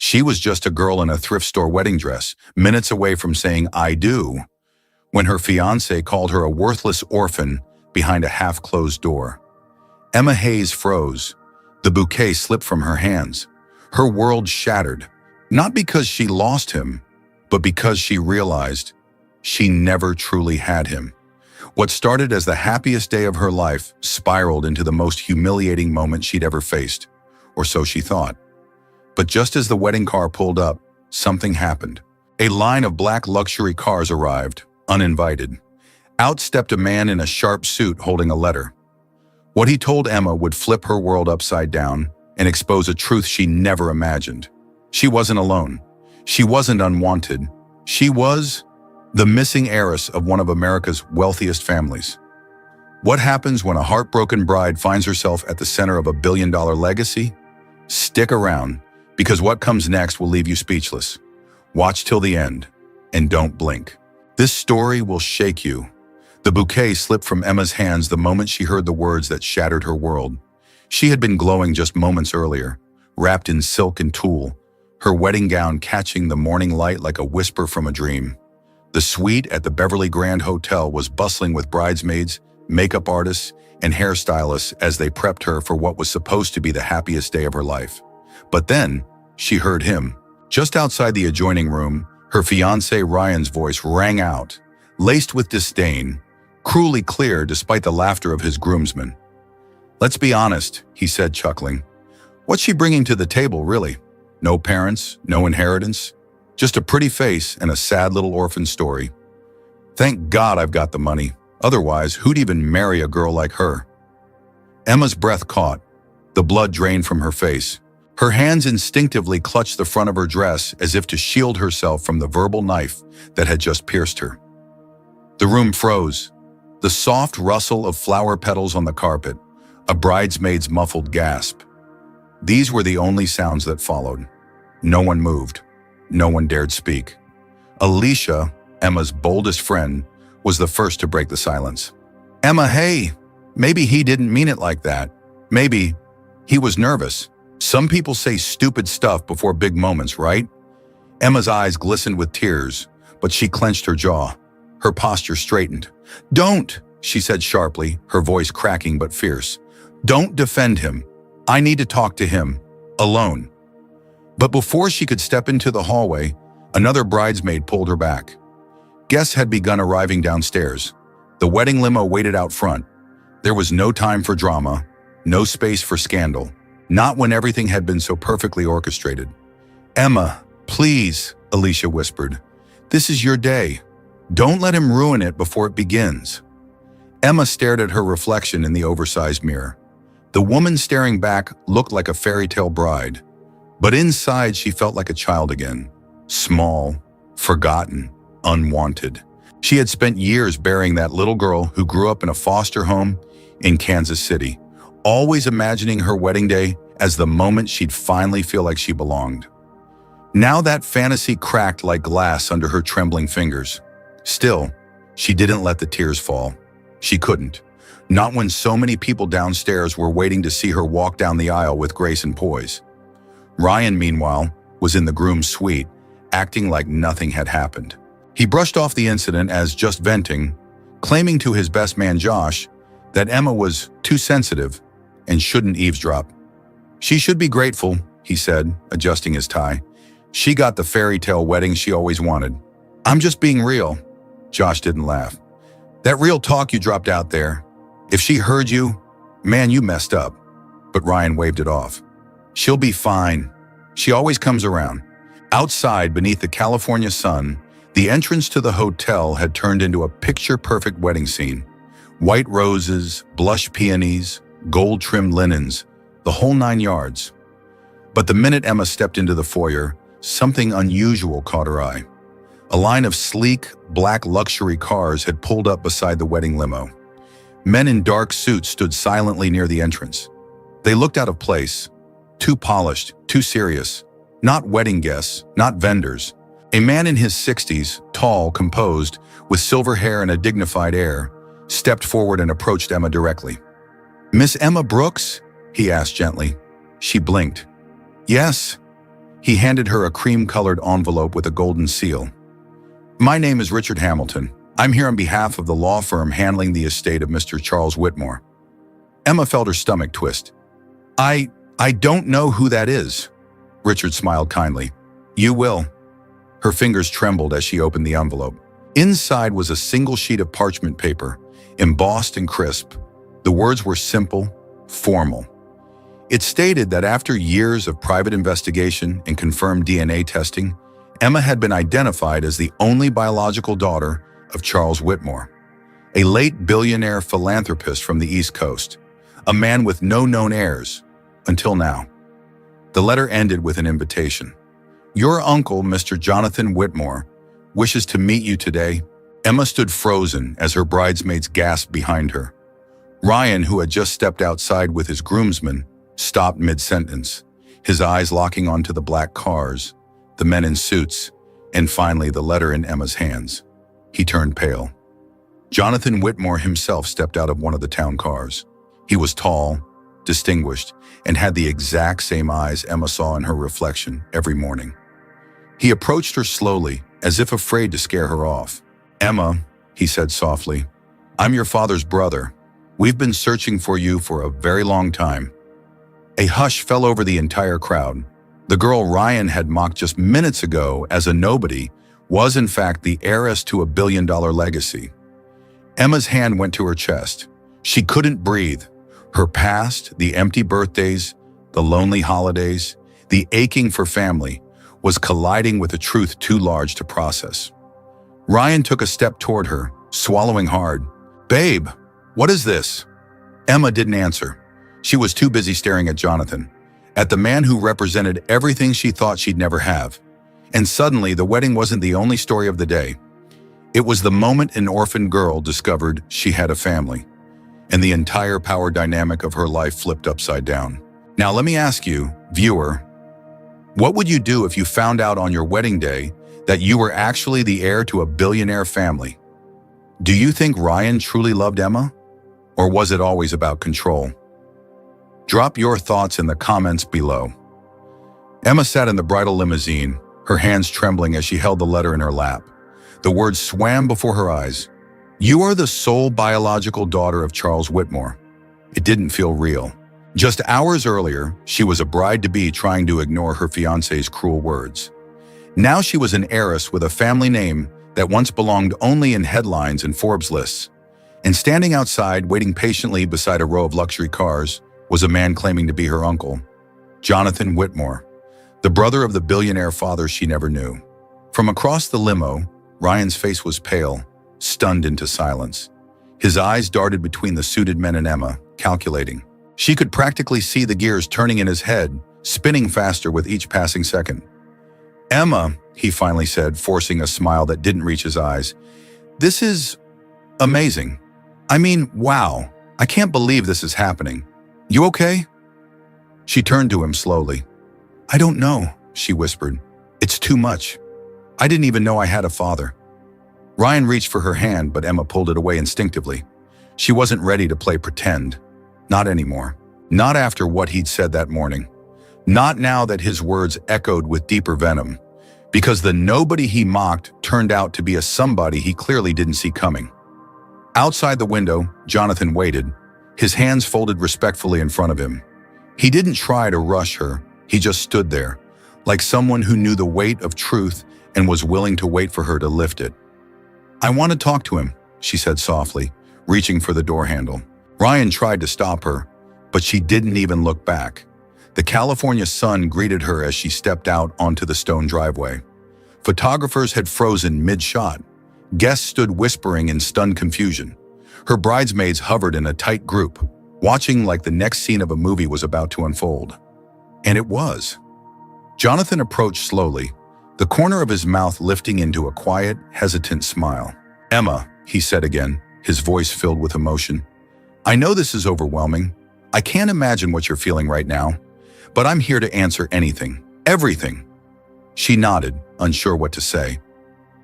She was just a girl in a thrift store wedding dress, minutes away from saying, "I do," when her fiancé called her a worthless orphan behind a half-closed door. Emma Hayes froze. The bouquet slipped from her hands. Her world shattered, not because she lost him, but because she realized she never truly had him. What started as the happiest day of her life spiraled into the most humiliating moment she'd ever faced, or so she thought. But just as the wedding car pulled up, something happened. A line of black luxury cars arrived, uninvited. Out stepped a man in a sharp suit holding a letter. What he told Emma would flip her world upside down and expose a truth she never imagined. She wasn't alone. She wasn't unwanted. She was the missing heiress of one of America's wealthiest families. What happens when a heartbroken bride finds herself at the center of a billion-dollar legacy? Stick around, because what comes next will leave you speechless. Watch till the end, and don't blink. This story will shake you. The bouquet slipped from Emma's hands the moment she heard the words that shattered her world. She had been glowing just moments earlier, wrapped in silk and tulle, her wedding gown catching the morning light like a whisper from a dream. The suite at the Beverly Grand Hotel was bustling with bridesmaids, makeup artists, and hairstylists as they prepped her for what was supposed to be the happiest day of her life. But then, she heard him. Just outside the adjoining room, her fiancé Ryan's voice rang out, laced with disdain, cruelly clear despite the laughter of his groomsmen. "Let's be honest," he said, chuckling. "What's she bringing to the table, really? No parents, no inheritance, just a pretty face and a sad little orphan story. Thank God I've got the money. Otherwise, who'd even marry a girl like her?" Emma's breath caught. The blood drained from her face. Her hands instinctively clutched the front of her dress as if to shield herself from the verbal knife that had just pierced her. The room froze. The soft rustle of flower petals on the carpet, a bridesmaid's muffled gasp. These were the only sounds that followed. No one moved. No one dared speak. Alicia, Emma's boldest friend, was the first to break the silence. "Emma, hey, maybe he didn't mean it like that. Maybe he was nervous. Some people say stupid stuff before big moments, right?" Emma's eyes glistened with tears, but she clenched her jaw. Her posture straightened. "Don't," she said sharply, her voice cracking but fierce. "Don't defend him. I need to talk to him. Alone." But before she could step into the hallway, another bridesmaid pulled her back. Guests had begun arriving downstairs. The wedding limo waited out front. There was no time for drama, no space for scandal, not when everything had been so perfectly orchestrated. "Emma, please," Alicia whispered. "This is your day. Don't let him ruin it before it begins." Emma stared at her reflection in the oversized mirror. The woman staring back looked like a fairy tale bride, but inside she felt like a child again. Small, forgotten, unwanted. She had spent years burying that little girl who grew up in a foster home in Kansas City, always imagining her wedding day as the moment she'd finally feel like she belonged. Now that fantasy cracked like glass under her trembling fingers. Still, she didn't let the tears fall. She couldn't. Not when so many people downstairs were waiting to see her walk down the aisle with grace and poise. Ryan, meanwhile, was in the groom's suite, acting like nothing had happened. He brushed off the incident as just venting, claiming to his best man Josh that Emma was too sensitive and shouldn't eavesdrop. "She should be grateful," he said, adjusting his tie. "She got the fairy tale wedding she always wanted." "I'm just being real." Josh didn't laugh. "That real talk you dropped out there, if she heard you, man, you messed up." But Ryan waved it off. "She'll be fine. She always comes around." Outside, beneath the California sun, the entrance to the hotel had turned into a picture-perfect wedding scene. White roses, blush peonies, gold-trimmed linens, the whole 9 yards. But the minute Emma stepped into the foyer, something unusual caught her eye. A line of sleek, black luxury cars had pulled up beside the wedding limo. Men in dark suits stood silently near the entrance. They looked out of place, too polished, too serious. Not wedding guests, not vendors. A man in his 60s, tall, composed, with silver hair and a dignified air, stepped forward and approached Emma directly. "Miss Emma Brooks?" he asked gently. She blinked. "Yes." He handed her a cream-colored envelope with a golden seal. "My name is Richard Hamilton. I'm here on behalf of the law firm handling the estate of Mr. Charles Whitmore." Emma felt her stomach twist. I don't know who that is." Richard smiled kindly. "You will." Her fingers trembled as she opened the envelope. Inside was a single sheet of parchment paper, embossed and crisp. The words were simple, formal. It stated that after years of private investigation and confirmed DNA testing, Emma had been identified as the only biological daughter of Charles Whitmore, a late billionaire philanthropist from the East Coast, a man with no known heirs, until now. The letter ended with an invitation. "Your uncle, Mr. Jonathan Whitmore, wishes to meet you today." Emma stood frozen as her bridesmaids gasped behind her. Ryan, who had just stepped outside with his groomsmen, stopped mid-sentence, his eyes locking onto the black cars, the men in suits, and finally the letter in Emma's hands. He turned pale. Jonathan Whitmore himself stepped out of one of the town cars. He was tall, distinguished, and had the exact same eyes Emma saw in her reflection every morning. He approached her slowly, as if afraid to scare her off. "Emma," he said softly, "I'm your father's brother. We've been searching for you for a very long time." A hush fell over the entire crowd. The girl Ryan had mocked just minutes ago as a nobody was in fact the heiress to a billion-dollar legacy. Emma's hand went to her chest. She couldn't breathe. Her past, the empty birthdays, the lonely holidays, the aching for family, was colliding with a truth too large to process. Ryan took a step toward her, swallowing hard. "Babe, what is this?" Emma didn't answer. She was too busy staring at Jonathan, at the man who represented everything she thought she'd never have. And suddenly, the wedding wasn't the only story of the day. It was the moment an orphan girl discovered she had a family, and the entire power dynamic of her life flipped upside down. Now let me ask you, viewer, what would you do if you found out on your wedding day that you were actually the heir to a billionaire family? Do you think Ryan truly loved Emma? Or was it always about control? Drop your thoughts in the comments below. Emma sat in the bridal limousine, her hands trembling as she held the letter in her lap. The words swam before her eyes. "You are the sole biological daughter of Charles Whitmore." It didn't feel real. Just hours earlier, she was a bride-to-be trying to ignore her fiancé's cruel words. Now she was an heiress with a family name that once belonged only in headlines and Forbes lists. And standing outside, waiting patiently beside a row of luxury cars, was a man claiming to be her uncle, Jonathan Whitmore, the brother of the billionaire father she never knew. From across the limo, Ryan's face was pale, stunned into silence. His eyes darted between the suited men and Emma, calculating. She could practically see the gears turning in his head, spinning faster with each passing second. "Emma," he finally said, forcing a smile that didn't reach his eyes, "this is amazing. I mean, wow, I can't believe this is happening. You okay?" She turned to him slowly. "I don't know," she whispered. "It's too much. I didn't even know I had a father." Ryan reached for her hand, but Emma pulled it away instinctively. She wasn't ready to play pretend. Not anymore. Not after what he'd said that morning. Not now that his words echoed with deeper venom. Because the nobody he mocked turned out to be a somebody he clearly didn't see coming. Outside the window, Jonathan waited, his hands folded respectfully in front of him. He didn't try to rush her. He just stood there, like someone who knew the weight of truth and was willing to wait for her to lift it. "I want to talk to him," she said softly, reaching for the door handle. Ryan tried to stop her, but she didn't even look back. The California sun greeted her as she stepped out onto the stone driveway. Photographers had frozen mid-shot. Guests stood whispering in stunned confusion. Her bridesmaids hovered in a tight group, watching like the next scene of a movie was about to unfold. And it was. Jonathan approached slowly, the corner of his mouth lifting into a quiet, hesitant smile. "Emma," he said again, his voice filled with emotion. "I know this is overwhelming. I can't imagine what you're feeling right now, but I'm here to answer anything, everything." She nodded, unsure what to say.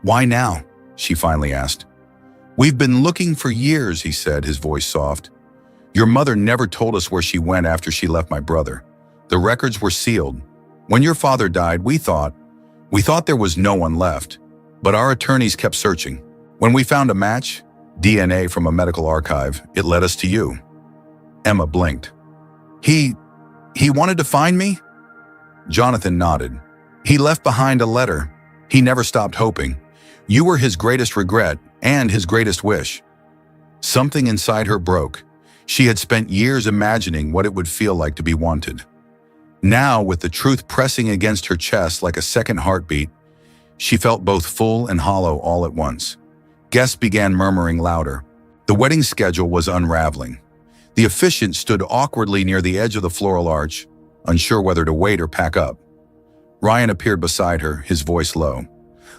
"Why now?" she finally asked. "We've been looking for years," he said, his voice soft. "Your mother never told us where she went after she left my brother. The records were sealed. When your father died, we thought there was no one left, but our attorneys kept searching. When we found a match, DNA from a medical archive, it led us to you." Emma blinked. He wanted to find me?" Jonathan nodded. "He left behind a letter. He never stopped hoping. You were his greatest regret and his greatest wish." Something inside her broke. She had spent years imagining what it would feel like to be wanted. Now, with the truth pressing against her chest like a second heartbeat, she felt both full and hollow all at once. Guests began murmuring louder. The wedding schedule was unraveling. The officiant stood awkwardly near the edge of the floral arch, unsure whether to wait or pack up. Ryan appeared beside her, his voice low.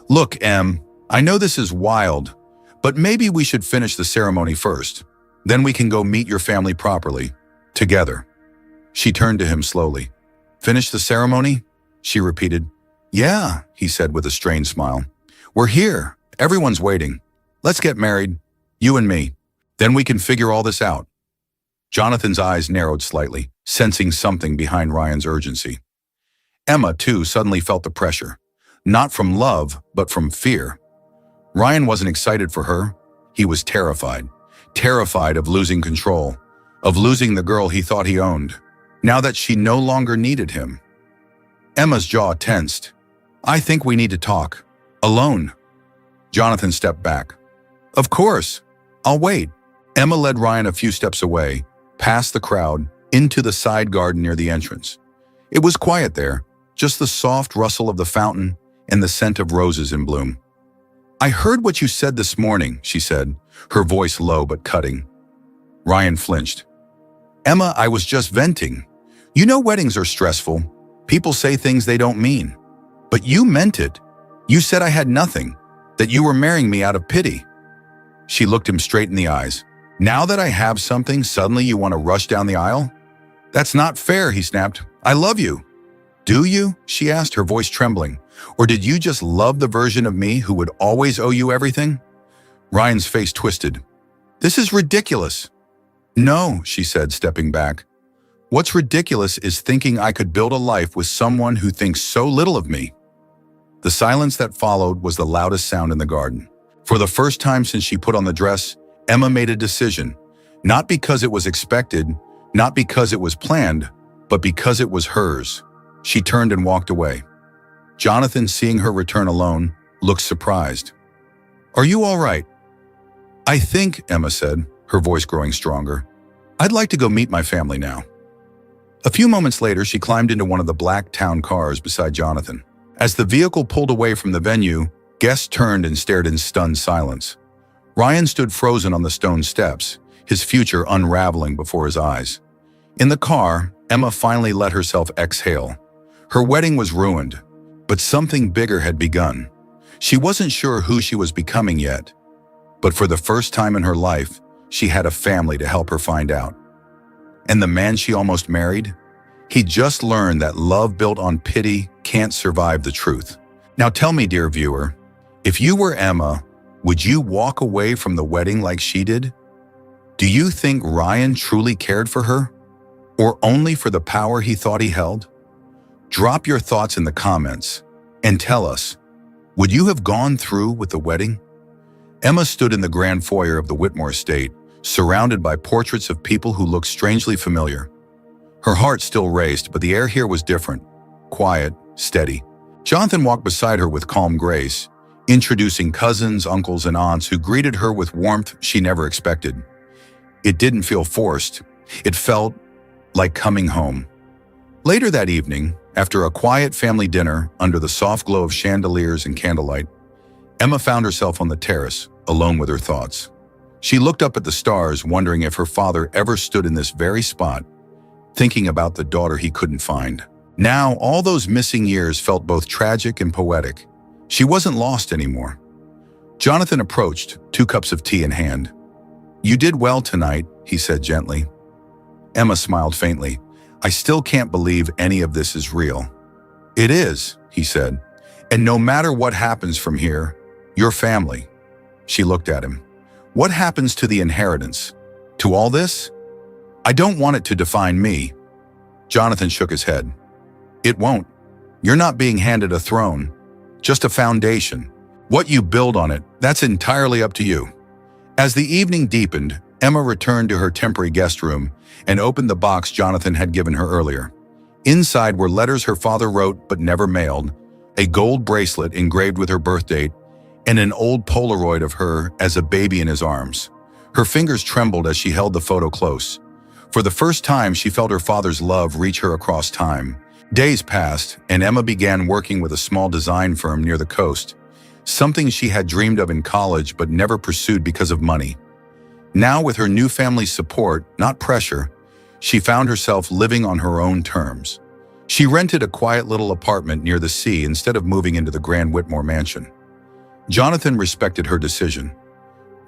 "Look, Em, I know this is wild, but maybe we should finish the ceremony first. Then we can go meet your family properly, together." She turned to him slowly. "Finish the ceremony?" she repeated. "Yeah," he said with a strained smile. "We're here. Everyone's waiting. Let's get married, you and me. Then we can figure all this out." Jonathan's eyes narrowed slightly, sensing something behind Ryan's urgency. Emma, too, suddenly felt the pressure. Not from love, but from fear. Ryan wasn't excited for her. He was terrified. Terrified of losing control, of losing the girl he thought he owned, now that she no longer needed him. Emma's jaw tensed. "I think we need to talk. Alone." Jonathan stepped back. "Of course. I'll wait." Emma led Ryan a few steps away, past the crowd, into the side garden near the entrance. It was quiet there, just the soft rustle of the fountain and the scent of roses in bloom. "I heard what you said this morning," she said, her voice low but cutting. Ryan flinched. "Emma, I was just venting. You know weddings are stressful. People say things they don't mean. But you meant it. You said I had nothing, that you were marrying me out of pity." She looked him straight in the eyes. "Now that I have something, suddenly you want to rush down the aisle? That's not fair," he snapped. "I love you." "Do you?" she asked, her voice trembling. "Or did you just love the version of me who would always owe you everything?" Ryan's face twisted. "This is ridiculous." "No," she said, stepping back. "What's ridiculous is thinking I could build a life with someone who thinks so little of me." The silence that followed was the loudest sound in the garden. For the first time since she put on the dress, Emma made a decision, not because it was expected, not because it was planned, but because it was hers. She turned and walked away. Jonathan, seeing her return alone, looked surprised. "Are you all right?" "I think," Emma said, her voice growing stronger, "I'd like to go meet my family now." A few moments later, she climbed into one of the black town cars beside Jonathan. As the vehicle pulled away from the venue, guests turned and stared in stunned silence. Ryan stood frozen on the stone steps, his future unraveling before his eyes. In the car, Emma finally let herself exhale. Her wedding was ruined, but something bigger had begun. She wasn't sure who she was becoming yet, but for the first time in her life, she had a family to help her find out. And the man she almost married? He just learned that love built on pity can't survive the truth. Now tell me, dear viewer, if you were Emma, would you walk away from the wedding like she did? Do you think Ryan truly cared for her? Or only for the power he thought he held? Drop your thoughts in the comments and tell us, would you have gone through with the wedding? Emma stood in the grand foyer of the Whitmore estate, surrounded by portraits of people who looked strangely familiar. Her heart still raced, but the air here was different, quiet, steady. Jonathan walked beside her with calm grace, introducing cousins, uncles, and aunts who greeted her with warmth she never expected. It didn't feel forced. It felt like coming home. Later that evening, after a quiet family dinner under the soft glow of chandeliers and candlelight, Emma found herself on the terrace, alone with her thoughts. She looked up at the stars, wondering if her father ever stood in this very spot, thinking about the daughter he couldn't find. Now, all those missing years felt both tragic and poetic. She wasn't lost anymore. Jonathan approached, 2 cups of tea in hand. "You did well tonight," he said gently. Emma smiled faintly. "I still can't believe any of this is real." "It is," he said. "And no matter what happens from here, your family." She looked at him. "What happens to the inheritance? To all this? I don't want it to define me." Jonathan shook his head. "It won't. You're not being handed a throne, just a foundation. What you build on it, that's entirely up to you. As the evening deepened, Emma returned to her temporary guest room and opened the box Jonathan had given her earlier. Inside were letters her father wrote but never mailed, a gold bracelet engraved with her birth date, and an old Polaroid of her as a baby in his arms. Her fingers trembled as she held the photo close. For the first time, she felt her father's love reach her across time. Days passed, and Emma began working with a small design firm near the coast, something she had dreamed of in college but never pursued because of money. Now, with her new family's support, not pressure, she found herself living on her own terms. She rented a quiet little apartment near the sea instead of moving into the grand Whitmore mansion. Jonathan respected her decision.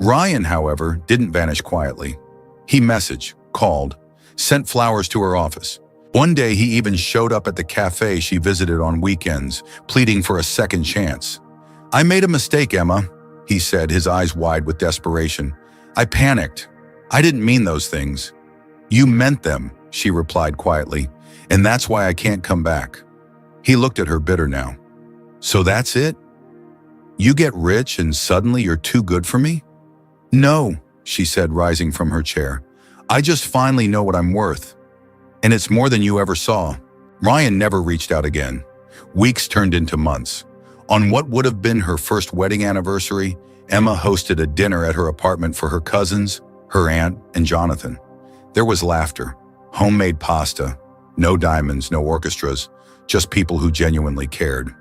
Ryan, however, didn't vanish quietly. He messaged, called, sent flowers to her office. One day, he even showed up at the cafe she visited on weekends, pleading for a second chance. "I made a mistake, Emma," he said, his eyes wide with desperation. "I panicked. I didn't mean those things." "You meant them," she replied quietly, "and that's why I can't come back." He looked at her bitter now. "So that's it? You get rich and suddenly you're too good for me?" "No," she said, rising from her chair. "I just finally know what I'm worth. And it's more than you ever saw." Ryan never reached out again. Weeks turned into months. On what would have been her first wedding anniversary, Emma hosted a dinner at her apartment for her cousins, her aunt, and Jonathan. There was laughter, homemade pasta, no diamonds, no orchestras, just people who genuinely cared.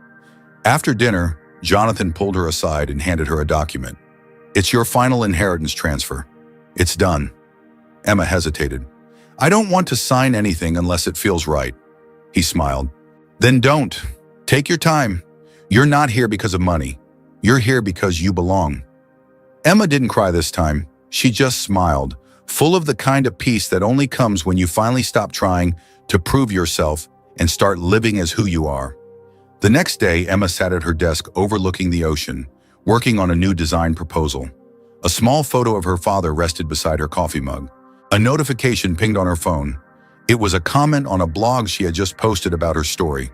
After dinner, Jonathan pulled her aside and handed her a document. "It's your final inheritance transfer. It's done." Emma hesitated. "I don't want to sign anything unless it feels right." He smiled. "Then don't. Take your time. You're not here because of money. You're here because you belong." Emma didn't cry this time. She just smiled, full of the kind of peace that only comes when you finally stop trying to prove yourself and start living as who you are. The next day, Emma sat at her desk overlooking the ocean, working on a new design proposal. A small photo of her father rested beside her coffee mug. A notification pinged on her phone. It was a comment on a blog she had just posted about her story.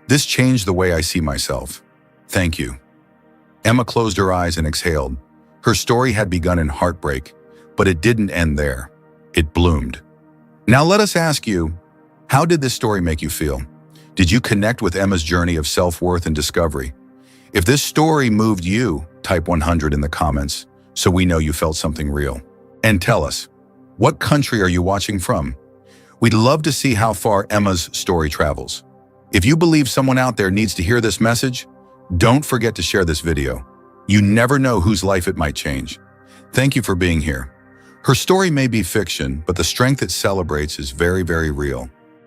"This changed the way I see myself. Thank you." Emma closed her eyes and exhaled. Her story had begun in heartbreak, but it didn't end there. It bloomed. Now let us ask you, how did this story make you feel? Did you connect with Emma's journey of self-worth and discovery? If this story moved you, type 100 in the comments so we know you felt something real. And tell us, what country are you watching from? We'd love to see how far Emma's story travels. If you believe someone out there needs to hear this message, don't forget to share this video. You never know whose life it might change. Thank you for being here. Her story may be fiction, but the strength it celebrates is very, very real.